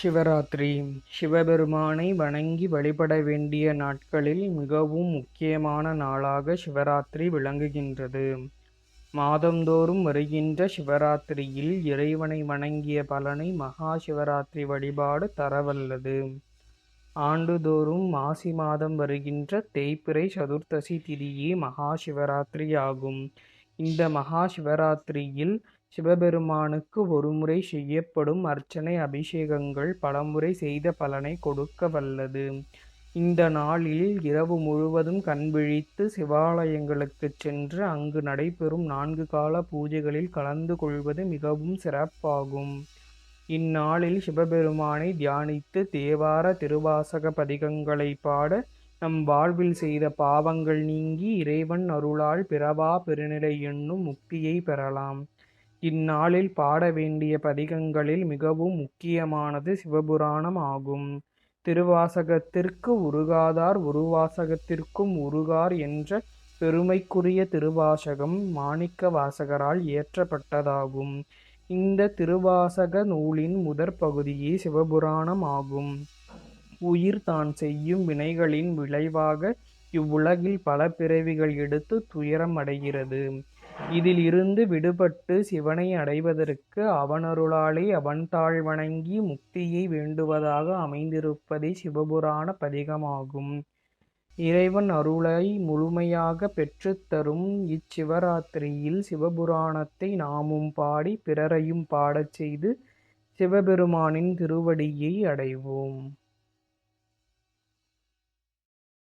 சிவராத்திரி சிவபெருமானை வணங்கி வழிபட வேண்டிய நாட்களில் மிகவும் முக்கியமான நாளாக சிவராத்திரி விளங்குகின்றது. மாதந்தோறும் வருகின்ற சிவராத்திரியில் இறைவனை வணங்கிய பலனை மகா சிவராத்திரி வழிபாடு தரவல்லது. ஆண்டுதோறும் மாசி மாதம் வருகின்ற தேய்பிறை சதுர்த்தசி திதியே மகா சிவராத்திரி ஆகும். இந்த மகா சிவராத்திரியில் சிவபெருமானுக்கு ஒருமுறை செய்யப்படும் அர்ச்சனை அபிஷேகங்கள் பலமுறை செய்த பலனை கொடுக்க வல்லது. இந்த நாளில் இரவு முழுவதும் கண்விழித்து சிவாலயங்களுக்குச் சென்று அங்கு நடைபெறும் 4 கால பூஜைகளில் கலந்து கொள்வது மிகவும் சிறப்பாகும். இந்நாளில் சிவபெருமானை தியானித்து தேவார திருவாசக பதிகங்களை பாட நம் வாழ்வில் செய்த பாவங்கள் நீங்கி இறைவன் அருளால் பிறவா பெருநிலை என்னும் முக்தியை பெறலாம். இந்நாளில் பாட வேண்டிய பதிகங்களில் மிகவும் முக்கியமானது சிவபுராணம் ஆகும். திருவாசகத்திற்கு உருகாதார் ஒருவாசகத்திற்கும் உருகார் என்ற பெருமைக்குரிய திருவாசகம் மாணிக்க வாசகரால் இயற்றப்பட்டதாகும். இந்த திருவாசக நூலின் முதற் பகுதியே சிவபுராணம் ஆகும். உயிர் தான் செய்யும் வினைகளின் விளைவாக இவ்வுலகில் பல பிறவிகள் எடுத்து துயரம் அடைகிறது. இதில் இருந்து விடுபட்டு சிவனை அடைவதற்கு அவனருளாலே அவன்தாள் வணங்கி முக்தியை வேண்டுவதாக அமைந்திருப்பதே சிவபுராண பதிகமாகும். இறைவன் அருளை முழுமையாக பெற்றுத்தரும் இச்சிவராத்திரியில் சிவபுராணத்தை நாமும் பாடி பிறரையும் பாடச் செய்து சிவபெருமானின் திருவடியை அடைவோம்.